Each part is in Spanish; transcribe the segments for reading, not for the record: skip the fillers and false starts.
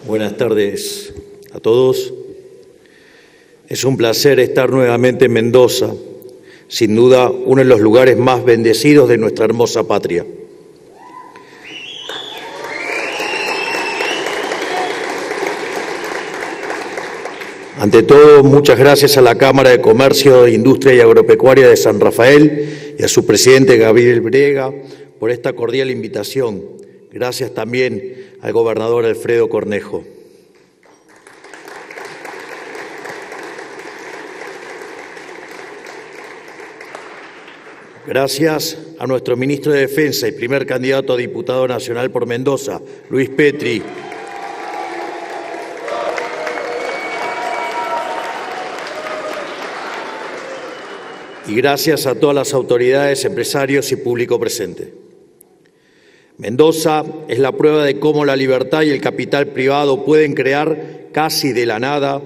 Buenas tardes a todos. Es un placer estar nuevamente en Mendoza, sin duda uno de los lugares más bendecidos de nuestra hermosa patria. Ante todo, muchas gracias a la Cámara de Comercio, Industria y Agropecuaria de San Rafael y a su presidente Gabriel Brega por esta cordial invitación. Gracias también al gobernador Alfredo Cornejo. Gracias a nuestro ministro de Defensa y primer candidato a diputado nacional por Mendoza, Luis Petri. Y gracias a todas las autoridades, empresarios y público presente. Mendoza es la prueba de cómo la libertad y el capital privado pueden crear casi de la nada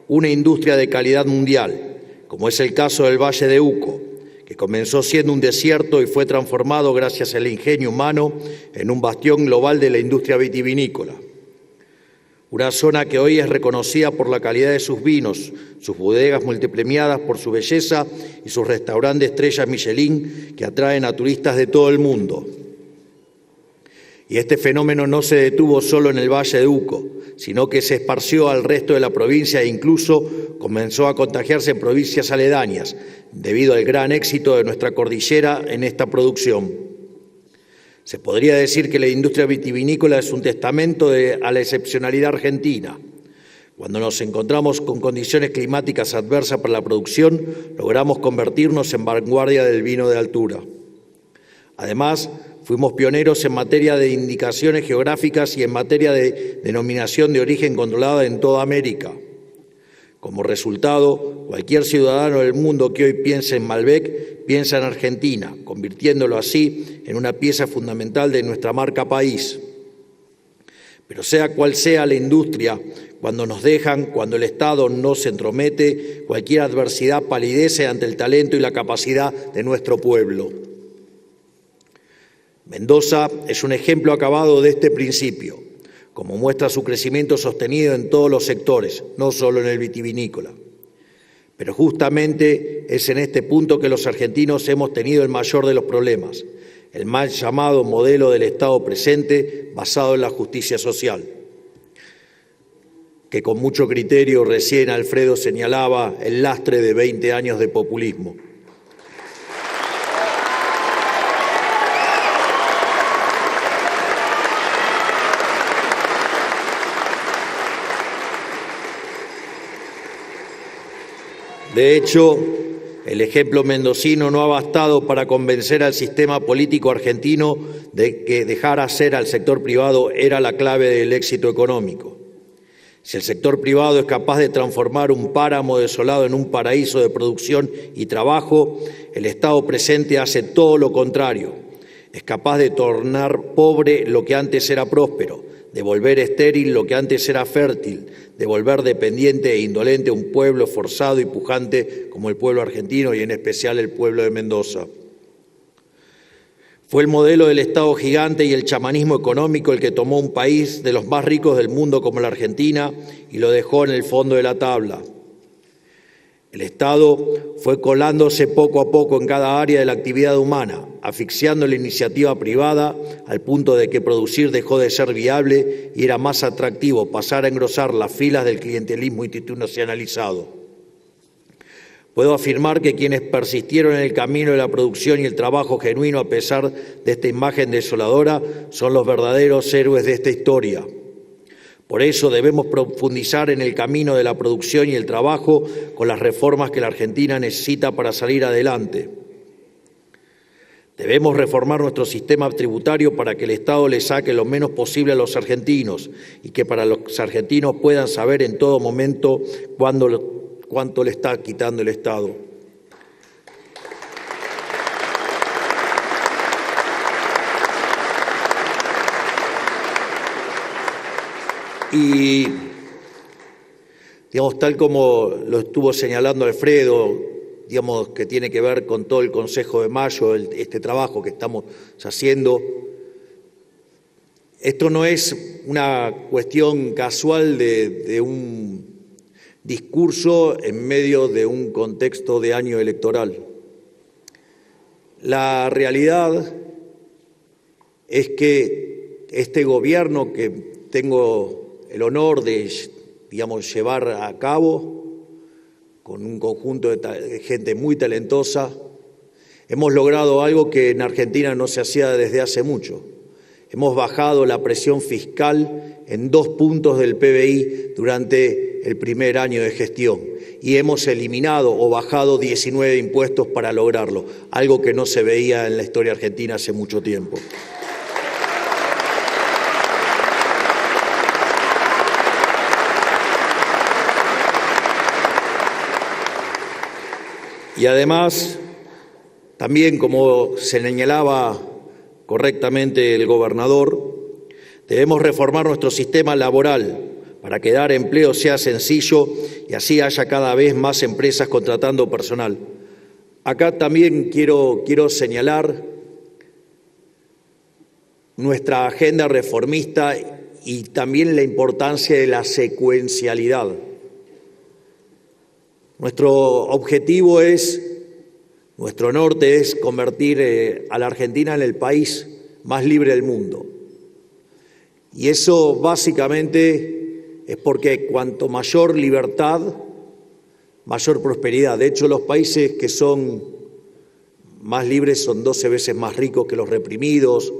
una industria de calidad mundial, como es el caso del Valle de Uco, que comenzó siendo un desierto y fue transformado gracias al ingenio humano en un bastión global de la industria vitivinícola. Una zona que hoy es reconocida por la calidad de sus vinos, sus bodegas multipremiadas por su belleza y sus restaurantes estrellas Michelin que atraen a turistas de todo el mundo. Y este fenómeno no se detuvo solo en el Valle de Uco, sino que se esparció al resto de la provincia e incluso comenzó a contagiarse en provincias aledañas, debido al gran éxito de nuestra cordillera en esta producción. Se podría decir que la industria vitivinícola es un testamento a la excepcionalidad argentina. Cuando nos encontramos con condiciones climáticas adversas para la producción, logramos convertirnos en vanguardia del vino de altura. Además, fuimos pioneros en materia de indicaciones geográficas y en materia de denominación de origen controlada en toda América. Como resultado, cualquier ciudadano del mundo que hoy piense en Malbec piensa en Argentina, convirtiéndolo así en una pieza fundamental de nuestra marca país. Pero sea cual sea la industria, cuando nos dejan, cuando el Estado no se entromete, cualquier adversidad palidece ante el talento y la capacidad de nuestro pueblo. Mendoza es un ejemplo acabado de este principio, como muestra su crecimiento sostenido en todos los sectores, no solo en el vitivinícola. Pero justamente es en este punto que los argentinos hemos tenido el mayor de los problemas, el mal llamado modelo del Estado presente basado en la justicia social, que con mucho criterio recién Alfredo señalaba el lastre de 20 años de populismo. De hecho, el ejemplo mendocino no ha bastado para convencer al sistema político argentino de que dejar hacer al sector privado era la clave del éxito económico. Si el sector privado es capaz de transformar un páramo desolado en un paraíso de producción y trabajo, el Estado presente hace todo lo contrario. Es capaz de tornar pobre lo que antes era próspero, de volver estéril lo que antes era fértil, de volver dependiente e indolente a un pueblo forzado y pujante como el pueblo argentino y en especial el pueblo de Mendoza. Fue el modelo del Estado gigante y el chamanismo económico el que tomó un país de los más ricos del mundo como la Argentina y lo dejó en el fondo de la tabla. El Estado fue colándose poco a poco en cada área de la actividad humana, asfixiando la iniciativa privada al punto de que producir dejó de ser viable y era más atractivo pasar a engrosar las filas del clientelismo institucionalizado. Puedo afirmar que quienes persistieron en el camino de la producción y el trabajo genuino a pesar de esta imagen desoladora son los verdaderos héroes de esta historia. Por eso debemos profundizar en el camino de la producción y el trabajo con las reformas que la Argentina necesita para salir adelante. Debemos reformar nuestro sistema tributario para que el Estado le saque lo menos posible a los argentinos y que para los argentinos puedan saber en todo momento cuánto le está quitando el Estado. Y, digamos, tal como lo estuvo señalando Alfredo, digamos, que tiene que ver con todo el Consejo de Mayo, este trabajo que estamos haciendo, Esto no es una cuestión casual de un discurso en medio de un contexto de año electoral. La realidad es que este gobierno que tengo el honor de, llevar a cabo con un conjunto de gente muy talentosa, hemos logrado algo que en Argentina no se hacía desde hace mucho. Hemos bajado la presión fiscal en 2 puntos del PBI durante el primer año de gestión y hemos eliminado o bajado 19 impuestos para lograrlo, algo que no se veía en la historia argentina hace mucho tiempo. Y además, también como señalaba correctamente el gobernador, debemos reformar nuestro sistema laboral para que dar empleo sea sencillo y así haya cada vez más empresas contratando personal. Acá también quiero señalar nuestra agenda reformista y también la importancia de la secuencialidad. Nuestro objetivo nuestro norte es convertir a la Argentina en el país más libre del mundo. Y eso básicamente es porque cuanto mayor libertad, mayor prosperidad. De hecho, los países que son más libres son 12 veces más ricos que los reprimidos,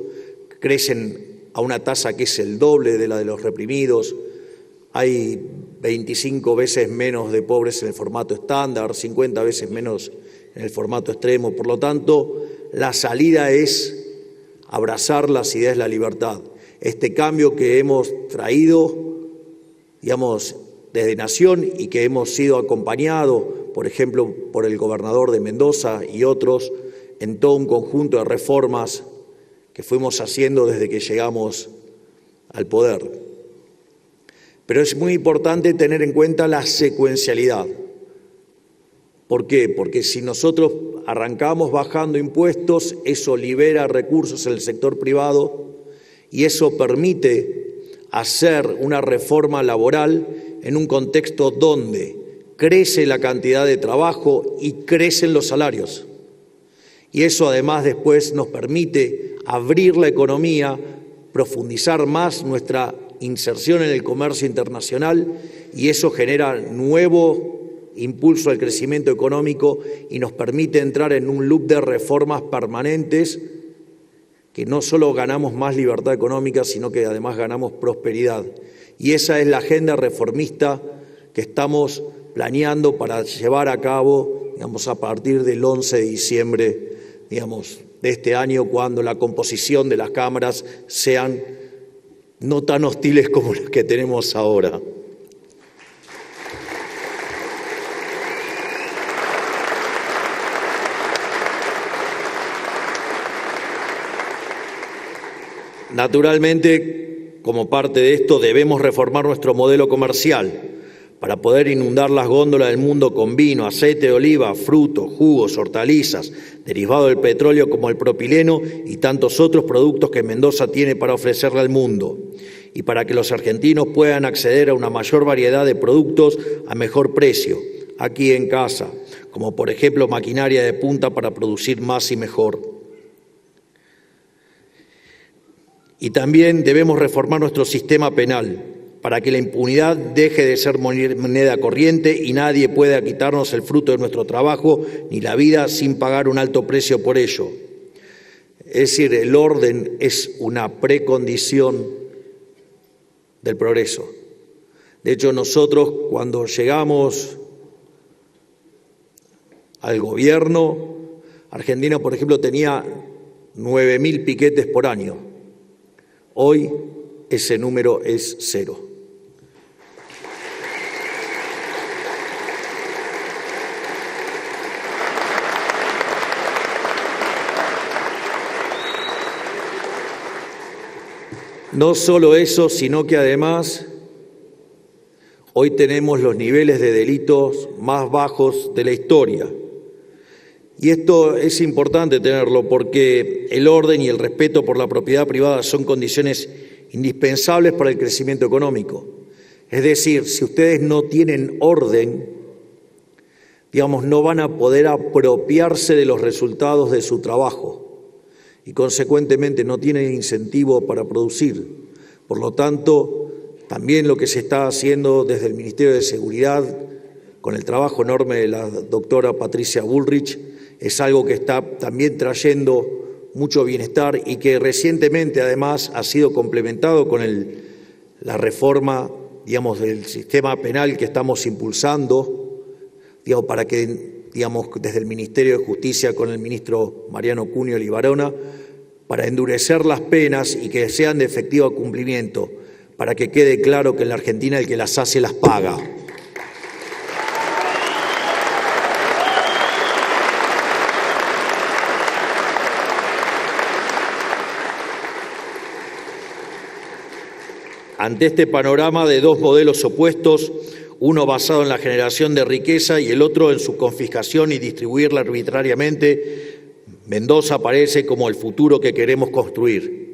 crecen a una tasa que es el doble de la de los reprimidos. Hay 25 veces menos de pobres en el formato estándar, 50 veces menos en el formato extremo. Por lo tanto, la salida es abrazar las ideas de la libertad. Este cambio que hemos traído, desde Nación y que hemos sido acompañados, por ejemplo, por el gobernador de Mendoza y otros, en todo un conjunto de reformas que fuimos haciendo desde que llegamos al poder. Pero es muy importante tener en cuenta la secuencialidad. ¿Por qué? Porque si nosotros arrancamos bajando impuestos, eso libera recursos en el sector privado y eso permite hacer una reforma laboral en un contexto donde crece la cantidad de trabajo y crecen los salarios. Y eso además después nos permite abrir la economía, profundizar más nuestra inserción en el comercio internacional y eso genera nuevo impulso al crecimiento económico y nos permite entrar en un loop de reformas permanentes que no solo ganamos más libertad económica, sino que además ganamos prosperidad. Y esa es la agenda reformista que estamos planeando para llevar a cabo, a partir del 11 de diciembre, de este año, cuando la composición de las cámaras sean no tan hostiles como las que tenemos ahora. Naturalmente, como parte de esto, debemos reformar nuestro modelo comercial para poder inundar las góndolas del mundo con vino, aceite de oliva, frutos, jugos, hortalizas, derivados del petróleo como el propileno y tantos otros productos que Mendoza tiene para ofrecerle al mundo. Y para que los argentinos puedan acceder a una mayor variedad de productos a mejor precio, aquí en casa, como por ejemplo maquinaria de punta para producir más y mejor. Y también debemos reformar nuestro sistema penal para que la impunidad deje de ser moneda corriente y nadie pueda quitarnos el fruto de nuestro trabajo ni la vida sin pagar un alto precio por ello. Es decir, el orden es una precondición del progreso. De hecho, nosotros cuando llegamos al gobierno, Argentina, por ejemplo, tenía 9.000 piquetes por año. Hoy ese número es 0. No solo eso, sino que además hoy tenemos los niveles de delitos más bajos de la historia. Y esto es importante tenerlo porque el orden y el respeto por la propiedad privada son condiciones indispensables para el crecimiento económico. Es decir, si ustedes no tienen orden, digamos, no van a poder apropiarse de los resultados de su trabajo y, consecuentemente, no tienen incentivo para producir. Por lo tanto, también lo que se está haciendo desde el Ministerio de Seguridad, con el trabajo enorme de la doctora Patricia Bullrich, es algo que está también trayendo mucho bienestar y que recientemente, además, ha sido complementado con la reforma, digamos, del sistema penal que estamos impulsando, digamos, para que, digamos, desde el Ministerio de Justicia con el ministro Mariano Cunio Libarona, para endurecer las penas y que sean de efectivo cumplimiento, para que quede claro que en la Argentina el que las hace las paga. Ante este panorama de dos modelos opuestos, uno basado en la generación de riqueza y el otro en su confiscación y distribuirla arbitrariamente, Mendoza aparece como el futuro que queremos construir.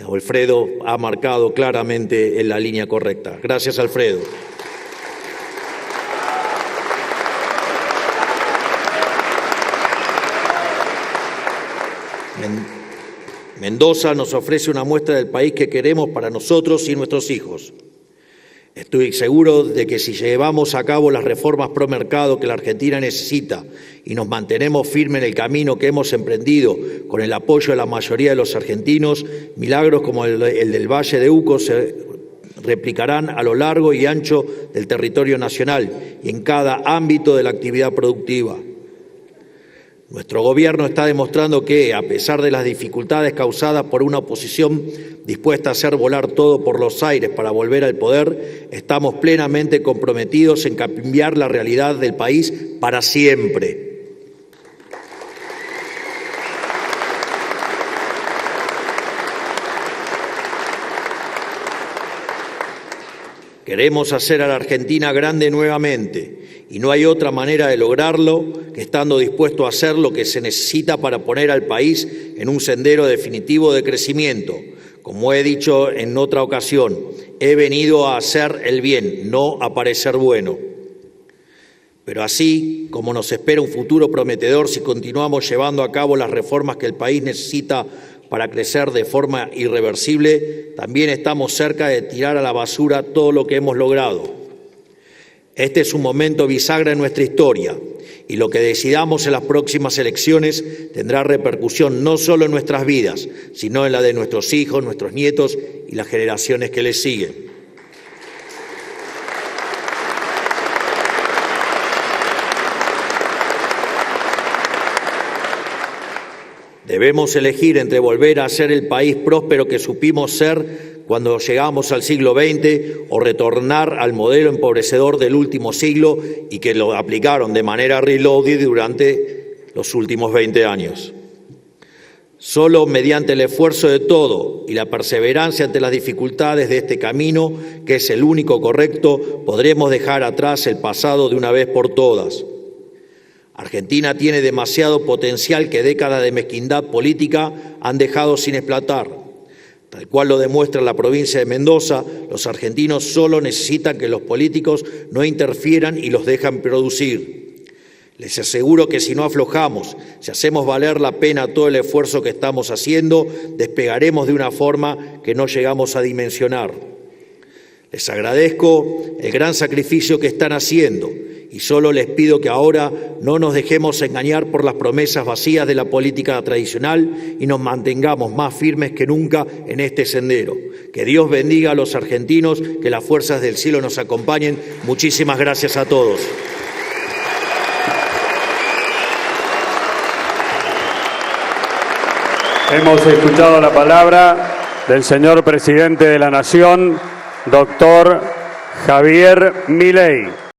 Alfredo ha marcado claramente en la línea correcta. Gracias, Alfredo. Mendoza nos ofrece una muestra del país que queremos para nosotros y nuestros hijos. Estoy seguro de que si llevamos a cabo las reformas pro mercado que la Argentina necesita y nos mantenemos firmes en el camino que hemos emprendido con el apoyo de la mayoría de los argentinos, milagros como el del Valle de Uco se replicarán a lo largo y ancho del territorio nacional y en cada ámbito de la actividad productiva. Nuestro gobierno está demostrando que, a pesar de las dificultades causadas por una oposición dispuesta a hacer volar todo por los aires para volver al poder, estamos plenamente comprometidos en cambiar la realidad del país para siempre. Queremos hacer a la Argentina grande nuevamente y no hay otra manera de lograrlo que estando dispuesto a hacer lo que se necesita para poner al país en un sendero definitivo de crecimiento. Como he dicho en otra ocasión, he venido a hacer el bien, no a parecer bueno. Pero así como nos espera un futuro prometedor si continuamos llevando a cabo las reformas que el país necesita para crecer de forma irreversible, también estamos cerca de tirar a la basura todo lo que hemos logrado. Este es un momento bisagra en nuestra historia y lo que decidamos en las próximas elecciones tendrá repercusión no solo en nuestras vidas, sino en la de nuestros hijos, nuestros nietos y las generaciones que les siguen. Debemos elegir entre volver a ser el país próspero que supimos ser cuando llegamos al siglo XX o retornar al modelo empobrecedor del último siglo y que lo aplicaron de manera reloaded durante los últimos 20 años. Solo mediante el esfuerzo de todo y la perseverancia ante las dificultades de este camino, que es el único correcto, podremos dejar atrás el pasado de una vez por todas. Argentina tiene demasiado potencial que décadas de mezquindad política han dejado sin explotar. Tal cual lo demuestra la provincia de Mendoza, los argentinos solo necesitan que los políticos no interfieran y los dejan producir. Les aseguro que si no aflojamos, si hacemos valer la pena todo el esfuerzo que estamos haciendo, despegaremos de una forma que no llegamos a dimensionar. Les agradezco el gran sacrificio que están haciendo y solo les pido que ahora no nos dejemos engañar por las promesas vacías de la política tradicional y nos mantengamos más firmes que nunca en este sendero. Que Dios bendiga a los argentinos, que las fuerzas del cielo nos acompañen. Muchísimas gracias a todos. Hemos escuchado la palabra del señor presidente de la Nación, doctor Javier Milei.